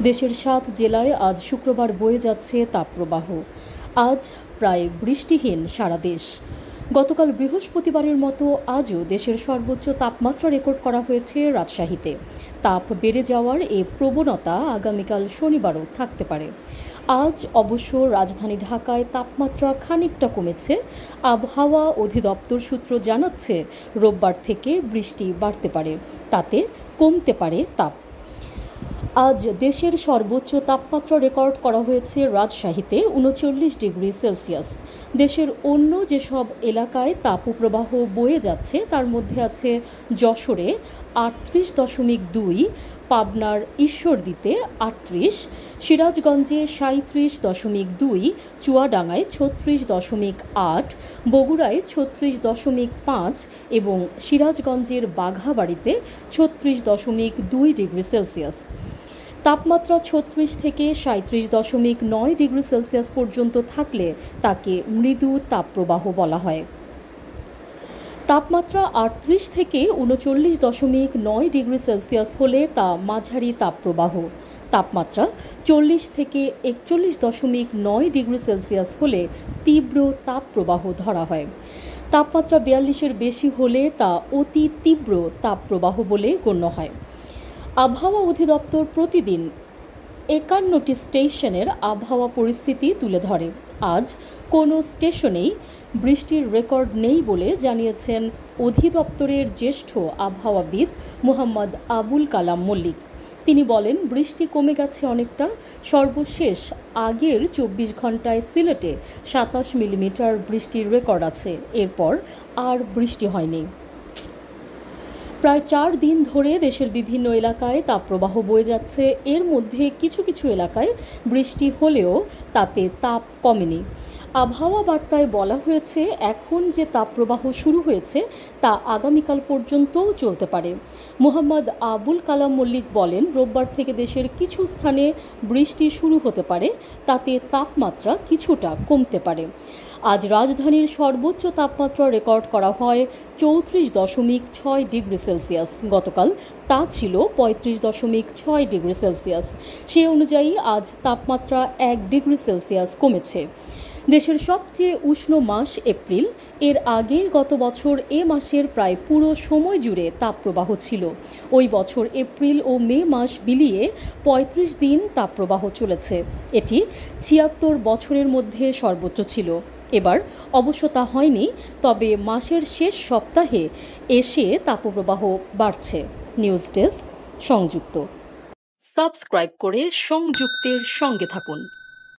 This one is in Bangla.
দেশের ৭ জেলায় আজ শুক্রবার বয়ে যাচ্ছে তাপপ্রবাহ। আজ প্রায় বৃষ্টিহীন সারা দেশ। গতকাল বৃহস্পতিবারের মতো আজও দেশের সর্বোচ্চ তাপমাত্রা রেকর্ড করা হয়েছে রাজশাহীতে। তাপ বেড়ে যাওয়ার এই প্রবণতা আগামীকাল শনিবারও থাকতে পারে। আজ অবশ্য রাজধানী ঢাকায় তাপমাত্রা খানিকটা কমেছে। আবহাওয়া অধিদপ্তর সূত্র জানাচ্ছে রোববার থেকে বৃষ্টি বাড়তে পারে, তাতে কমতে পারে তাপ। আজ দেশের সর্বোচ্চ তাপমাত্রা রেকর্ড করা হয়েছে রাজশাহীতে ৩৯ ডিগ্রি সেলসিয়াস। দেশের অন্য যেসব এলাকায় তাপপ্রবাহ বয়ে যাচ্ছে তার মধ্যে আছে যশোরে ৩৮.২, পাবনার ঈশ্বরদীতে ৩৮, সিরাজগঞ্জে ৩৭.২, চুয়াডাঙ্গায় ৩৬.৮, বগুড়ায় ৩৬.৫ এবং সিরাজগঞ্জের বাঘাবাড়িতে ৩৬.২ ডিগ্রি সেলসিয়াস। তাপমাত্রা ৩৬ থেকে ৩৭.৯ ডিগ্রি সেলসিয়াস পর্যন্ত থাকলে তাকে মৃদু তাপপ্রবাহ বলা হয়। তাপমাত্রা ৩৮ থেকে ৩৯.৯ ডিগ্রি সেলসিয়াস হলে তা মাঝারি তাপপ্রবাহ। তাপমাত্রা ৪০ থেকে ৪১.৯ ডিগ্রি সেলসিয়াস হলে তীব্র তাপপ্রবাহ ধরা হয়। তাপমাত্রা ৪২-এর বেশি হলে তা অতি তীব্র তাপপ্রবাহ বলে গণ্য হয়। আবহাওয়া অধিদপ্তর প্রতিদিন ৫১টি স্টেশনের আবহাওয়া পরিস্থিতি তুলে ধরে। আজ কোনো স্টেশনেই বৃষ্টির রেকর্ড নেই বলে জানিয়েছেন অধিদপ্তরের জ্যেষ্ঠ আবহাওয়াবিদ মোহাম্মদ আবুল কালাম মল্লিক। তিনি বলেন, বৃষ্টি কমে গেছে অনেকটা। সর্বশেষ আগের ২৪ ঘন্টায় সিলেটে ২৭ মিলিমিটার বৃষ্টির রেকর্ড আছে। এরপর আর বৃষ্টি হয়নি। প্রায় ৪ দিন ধরে দেশের বিভিন্ন এলাকায় তাপপ্রবাহ বয়ে যাচ্ছে। এর মধ্যে কিছু কিছু এলাকায় বৃষ্টি হলেও তাতে তাপ কমেনি। আবহাওয়া বার্তায় বলা হয়েছে, এখন যে তাপপ্রবাহ শুরু হয়েছে তা আগামীকাল পর্যন্তও চলতে পারে। মোহাম্মদ আবুল কালাম মল্লিক বলেন, রোববার থেকে দেশের কিছু স্থানে বৃষ্টি শুরু হতে পারে, তাতে তাপমাত্রা কিছুটা কমতে পারে। আজ রাজধানীর সর্বোচ্চ তাপমাত্রা রেকর্ড করা হয় ৩৪.৬ ডিগ্রি সেলসিয়াস। গতকাল তা ছিল ৩৫.৬ ডিগ্রি সেলসিয়াস। সে অনুযায়ী আজ তাপমাত্রা ১ ডিগ্রি সেলসিয়াস কমেছে। দেশের সবচেয়ে উষ্ণ মাস এপ্রিল। এর আগে গত বছর এ মাসের প্রায় পুরো সময় জুড়ে তাপপ্রবাহ ছিল। ওই বছর এপ্রিল ও মে মাস মিলিয়ে ৩৫ দিন তাপপ্রবাহ চলেছে। এটি ৭৬ বছরের মধ্যে সর্বোচ্চ ছিল। এবার অবশ্য তা হয়নি, তবে মাসের শেষ সপ্তাহে এসে তাপপ্রবাহ বাড়ছে। নিউজ ডেস্ক, সংযুক্ত। সাবস্ক্রাইব করে সংযুক্তের সঙ্গে থাকুন।